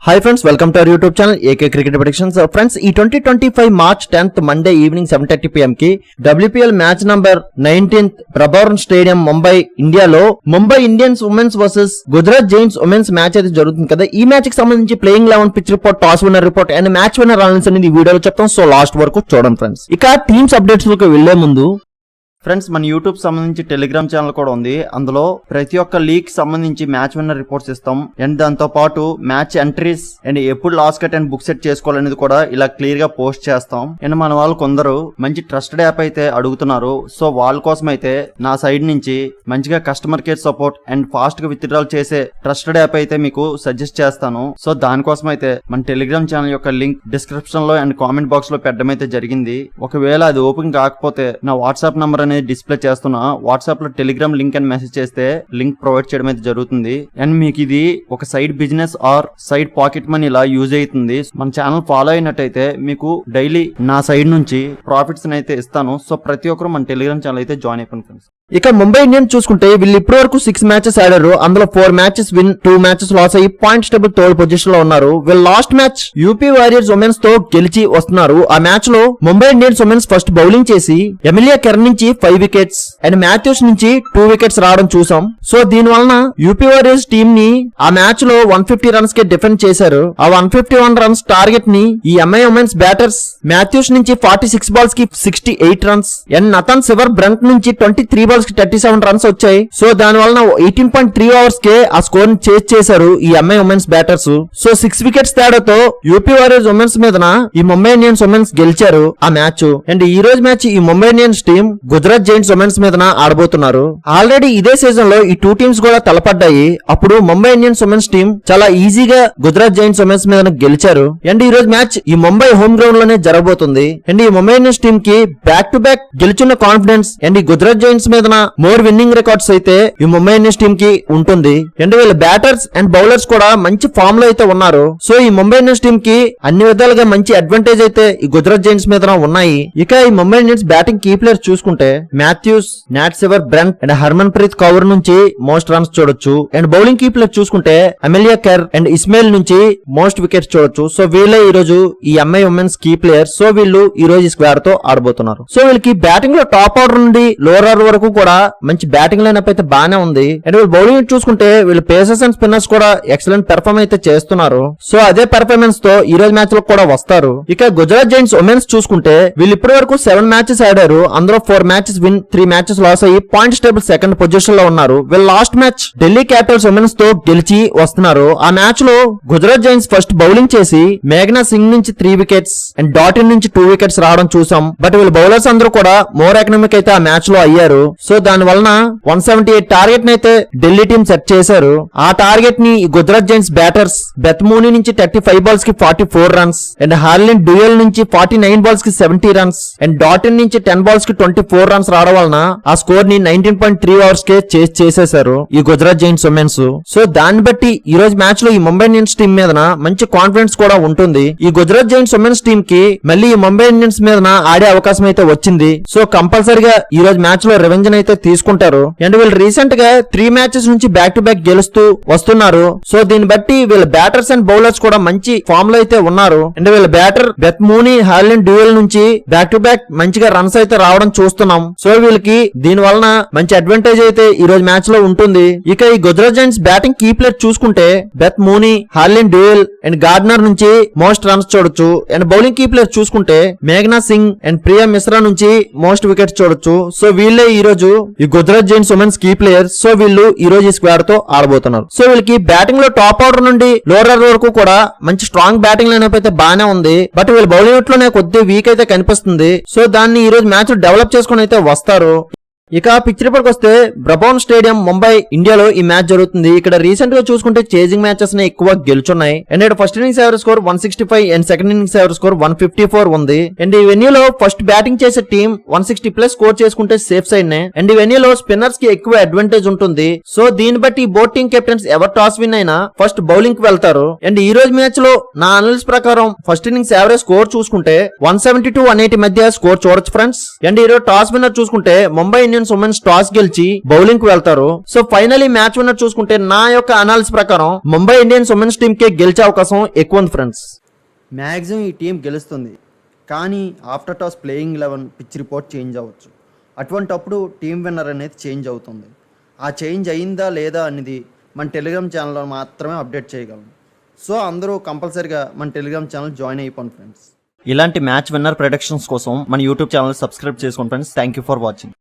Hi friends, welcome to our YouTube channel AK Cricket Predictions. Friends, ఈ 2025 March 10th Monday evening 7:30 PM కి WPL match number 19th Brabourne stadium Mumbai ఇండియాలో Mumbai Indians women's versus Gujarat Giants women's match అయితే జరుగుతుంది కదా. ఈ match కి సంబంధించి playing 11 pitch report, toss winner report and match winner analysis అనేది ఈ వీడియోలో చెప్తాం. సో లాస్ట్ వరకు చూడండి ఫ్రెండ్స్. ఇక టీమ్స్ అప్డేట్స్ లోకి వెళ్లే ముందు ఫ్రెండ్స్, మన యూట్యూబ్ సంబంధించి టెలిగ్రామ్ ఛానల్ కూడా ఉంది. అందులో ప్రతి ఒక్క లీగ్ సంబంధించి మ్యాచ్ విన్నర్ రిపోర్ట్స్ ఇస్తాం అండ్ దాంతో పాటు మ్యాచ్ ఎంట్రీస్ అండ్ ఎప్పుడు loss cut and book set చేసుకోవాలనేది కూడా ఇలా క్లియర్ గా పోస్ట్ చేస్తాం. అండ్ మన వాళ్ళు కొందరు మంచి ట్రస్టెడ్ యాప్ అయితే అడుగుతున్నారు. సో వాళ్ళ కోసం అయితే నా సైడ్ నుంచి మంచిగా customer care support and fast గా విత్డ్రాల్ చేసే ట్రస్టెడ్ యాప్ అయితే మీకు సజెస్ట్ చేస్తాను. సో దానికోసం అయితే మన టెలిగ్రామ్ ఛానల్ యొక్క లింక్ డిస్క్రిప్షన్ లో అండ్ కామెంట్ బాక్స్ లో పెట్టడం అయితే జరిగింది. ఒకవేళ అది ఓపెన్ కాకపోతే నా వాట్సాప్ నంబర్ డిస్ప్లే చేస్తున్నా, వాట్సాప్ లో టెలిగ్రామ్ లింక్ అని మెసేజ్ చేస్తే లింక్ ప్రొవైడ్ చేయడం అయితే జరుగుతుంది. అండ్ మీకు ఇది ఒక side business are side pocket money ఇలా యూజ్ అవుతుంది. మన ఛానల్ ఫాలో అయినట్టయితే మీకు డైలీ నా సైడ్ నుంచి ప్రాఫిట్స్ అయితే ఇస్తాను. సో ప్రతి ఒక్కరు మన టెలిగ్రామ్ ఛానల్ అయితే జాయిన్ అయిపోయింది ఫ్రెండ్స్. ఇక ముంబై ఇండియన్స్ చూసుకుంటే వీళ్ళు ఇప్పటి వరకు 6 మ్యాచెస్ ఆడారు. అందులో 4 మ్యాచెస్ విన్, 2 మ్యాచెస్ లాస్ అయ్యి పాయింట్స్ టేబుల్ థర్డ్ పొజిషన్ లో ఉన్నారు. వీళ్ళు last match UP warriors women's తో గెలిచి వస్తున్నారు. ఆ మ్యాచ్ లో Mumbai Indians women's first bowling చేసి ఎమిలియా కెర్న్ నుంచి 5 వికెట్స్ అండ్ మాథ్యూస్ నుంచి 2 వికెట్స్ రావడం చూసాం. సో దీని వలన యూపీ వారియర్స్ టీమ్ ని ఆ మ్యాచ్ లో 150 రన్స్ కి డిఫెండ్ చేశారు. ఆ 151 రన్స్ టార్గెట్ ని ఈ ఎంఐ ఉమెన్స్ బ్యాటర్స్ మాథ్యూస్ నుంచి 46 బాల్స్ కి 68 రన్స్ అండ్ నథన్ సివర్ బ్రంట్ నుంచి 23 బాల్స్ కి 37 రన్స్ వచ్చాయి. సో దాని వలన 18.3 ఓవర్స్ కే ఆ స్కోర్ ని చేజ్ చేశారు ఈ MI women's batters. So 6 wickets తేడాతో యూపీ వారియర్స్ ఉమెన్స్ మీదన ఈ ముంబై ఇండియన్స్ ఉమెన్స్ గెలిచారు ఆ మ్యాచ్. అండ్ ఈ రోజు మ్యాచ్ ఈ Mumbai Indians team Gujarat Giants women's మీదన ఆడబోతున్నారు. ఆల్రెడీ ఇదే సీజన్ లో ఈ 2 టీమ్స్ కూడా తలపడ్డాయి. అప్పుడు ముంబై ఇండియన్స్ ఉమెన్స్ టీం చాలా ఈజీగా గుజరాత్ జైంట్స్ ఉమెన్స్ మీదన గెలిచారు. అండ్ ఈ రోజు మ్యాచ్ ఈ ముంబై హోమ్ గ్రౌండ్ లోనే జరగబోతుంది. అండ్ ఈ ముంబై ఇండియన్స్ టీం కి బ్యాక్ టు బ్యాక్ గెలుచున్న కాన్ఫిడెన్స్ అండ్ ఈ గుజరాత్ జైంట్స్ మీదన మోర్ విన్నింగ్ రికార్డ్స్ అయితే ఈ ముంబై ఇండియన్స్ టీం కి ఉంటుంది. అండ్ వీళ్ళ బ్యాటర్స్ అండ్ బౌలర్స్ కూడా మంచి ఫామ్ లో అయితే ఉన్నారు. సో ఈ ముంబై ఇండియన్స్ టీం కి అన్ని విధాలుగా మంచి అడ్వాంటేజ్ అయితే ఈ గుజరాత్ జైంట్స్ మీద ఉన్నాయి. ఇక ఈ Mumbai Indians batting key players చూసుకుంటే Matthews, Nat Sciver Brunt and Harmanpreet Kaur నుంచి మోస్ట్ రన్స్ చూడొచ్చు. అండ్ బౌలింగ్ కీ ప్లేయర్ చూసుకుంటే ఎమిలియా కెర్ అండ్ ఇస్మాయిల్ నుంచి మోస్ట్ వికెట్స్ చూడొచ్చు. సో వీళ్ళే ఈ రోజు ఈ MI women's key players. So వీళ్ళు ఈ రోజు ఈ స్క్వేర్ తో ఆడబోతున్నారు. సో వీళ్ళకి బ్యాటింగ్ లో టాప్ ఆర్డర్ నుండి లోవర్ ఆర్డర్ వరకు కూడా మంచి బ్యాటింగ్ లైనప్ అయితే బానే ఉంది. అండ్ వీళ్ళు బౌలింగ్ చూసుకుంటే వీళ్ళు పేసర్స్ అండ్ స్పిన్నర్స్ కూడా ఎక్సలెంట్ పెర్ఫార్మ్ అయితే చేస్తున్నారు. సో అదే పెర్ఫార్మెన్స్ తో ఈ రోజు మ్యాచ్ లో కూడా వస్తారు. ఇక గుజరాత్ జైంట్స్ ఉమెన్స్ చూసుకుంటే వీళ్ళు ఇప్పటి వరకు 7 మ్యాచెస్ ఆడారు. అందులో 4 మ్యాచెస్ విన్, 3 మ్యాచెస్ లాస్ అయ్యి పాయింట్స్ టేబుల్ సెకండ్ పొజిషన్ లో ఉన్నారు. వీళ్ళు last match Delhi Capitals women's తో గెలిచి వస్తున్నారు. ఆ మ్యాచ్ లో గుజరాత్ జైంట్స్ ఫస్ట్ బౌలింగ్ చేసి మేఘనా సింగ్ నుంచి 3 వికెట్స్ అండ్ డాటిన్ నుంచి 2 వికెట్స్ రావడం చూసాం. బట్ వీళ్ళ బౌలర్స్ అందరూ కూడా మోర్ ఎకనామిక్ అయితే ఆ మ్యాచ్ లో అయ్యారు. సో దాని వలన 178 టార్గెట్ అయితే ఢిల్లీ టీం సెట్ చేశారు. ఆ టార్గెట్ ని Gujarat Giants batters Beth Mooney నుంచి 35 బాల్స్ కి 44 రన్స్ అండ్ హార్లిన్ డ్యూయల్ నుంచి 49 బాల్స్ కి 70 రన్స్ అండ్ డాటిన్ నుంచి 10 బాల్స్ కి 24 రన్స్ రావడం వలన ఆ స్కోర్ ని 19.3 ఓవర్స్ కే చేసేశారు ఈ గుజరాత్ జైంట్స్ ఉమెన్స్. సో దాన్ని బట్టి ఈ రోజు మ్యాచ్ లో ఈ ముంబై ఇండియన్స్ టీం మీద మంచి కాన్ఫిడెన్స్ కూడా ఉంటుంది. ఈ గుజరాత్ జైంట్స్ ఉమెన్స్ టీం కి మళ్ళీ ఈ ముంబై ఇండియన్స్ మీద ఆడే అవకాశం అయితే వచ్చింది. సో కంపల్సరీగా ఈ రోజు మ్యాచ్ లో రివెంజ్ అయితే తీసుకుంటారు. అండ్ వీళ్ళు రీసెంట్ గా 3 మ్యాచెస్ నుంచి బ్యాక్ టు బ్యాక్ గెలుస్తూ వస్తున్నారు. సో దీన్ని బట్టి వీళ్ళ బ్యాటర్స్ అండ్ బౌలర్స్ కూడా మంచి ఫామ్ లో అయితే ఉన్నారు. అండ్ వీళ్ళ batter Beth Mooney, Harleen Deol నుంచి బ్యాక్ టు బ్యాక్ మంచిగా రన్స్ అయితే రావడం చూస్తున్నాం. సో వీళ్ళకి దీని వలన మంచి అడ్వాంటేజ్ అయితే ఈ రోజు మ్యాచ్ లో ఉంటుంది. ఇక ఈ Gujarat Giants batting key player చూసుకుంటే Beth Mooney, Harleen Deol and Gardner నుంచి మోస్ట్ రన్స్ చూడొచ్చు. అండ్ బౌలింగ్ కీ ప్లేయర్ చూసుకుంటే మేఘనా సింగ్ అండ్ ప్రియా మిశ్రా నుంచి మోస్ట్ వికెట్స్ చూడొచ్చు. సో వీళ్ళే ఈ రోజు ఈ Gujarat Giants women's key players. So వీళ్ళు ఈ రోజు ఈ స్క్వేర్ తో ఆడబోతున్నారు. సో వీళ్ళకి బ్యాటింగ్ లో టాప్ ఆర్డర్ నుండి లోవర్ ఆర్డర్ వరకు కూడా మంచి స్ట్రాంగ్ బ్యాటింగ్ లైనప్ అయితే బానే ఉంది. బట్ వీళ్ళ బౌలింగ్ లోనే కొద్దిగా వీక్ అయితే కనిపిస్తుంది. సో దాన్ని ఈ రోజు మ్యాచ్ డెవలప్ చేసుకుని అయితే వస్తారు. ఇక పిచ్ రిపోర్ట్ వస్తే బ్రబోర్న్ స్టేడియం ముంబై ఇండియాలో ఈ మ్యాచ్ జరుగుతుంది. ఇక్కడ రీసెంట్ గా చూసుకుంటే చేజింగ్ మ్యాచెస్ ని ఎక్కువ గెలుచున్నాయి. అండ్ ఇక్కడ first innings average score 165 and second innings average score 154 ఉంది. అండ్ ఈ వెన్యూలో ఫస్ట్ బ్యాటింగ్ చేసే టీం 160 ప్లస్ స్కోర్ చేసుకుంటే సేఫ్ సైడ్ నే. అండ్ ఈ వెన్యూలో స్పిన్నర్స్ కి ఎక్కువ అడ్వాంటేజ్ ఉంటుంది. సో దీన్ని బట్టి బోత్ టీం కెప్టెన్స్ ఎవరు టాస్ విన్ అయినా ఫస్ట్ బౌలింగ్ కి వెళ్తారు. అండ్ ఈ రోజు మ్యాచ్ లో నా అనలిసిస్ ప్రకారం ఫస్ట్ ఇన్నింగ్స్ యావరేజ్ స్కోర్ చూసుకుంటే 170 to 180 మధ్య స్కోర్ చూడొచ్చు ఫ్రెండ్స్. అండ్ ఈ రోజు టాస్ విన్నర్ చూసుకుంటే Mumbai Indians Indians women's toss గెలిచి బౌలింగ్ కు వెళ్తారు. సో ఫైనలీ మ్యాచ్ విన్నర్ చూసుకుంటే నా యొక్క అనాలిసిస్ ప్రకారం ముంబై ఇండియన్స్ ఉమెన్స్ టీమ్ కే గెలిచే అవకాశం ఎక్కువ ఉంది ఫ్రెండ్స్. మ్యాక్సిమం ఈ టీం గెలుస్తుంది, కానీ after toss playing 11 pitch report change అవ్వచ్చు. అటువంటప్పుడు టీం విన్నర్ అనేది చేంజ్ అవుతుంది. ఆ చేంజ్ అయిందా లేదా అనేది మన టెలిగ్రామ్ ఛానల్లో మాత్రమే అప్డేట్ చేయగలం. సో అందరూ కంపల్సరీగా మన టెలిగ్రామ్ ఛానల్ జాయిన్ అయిపోండి ఫ్రెండ్స్. ఇలాంటి మ్యాచ్ విన్నర్ ప్రొడిక్షన్స్ కోసం మన యూట్యూబ్ ఛానల్ సబ్స్క్రైబ్ చేసుకోండి friends. Thank you for watching.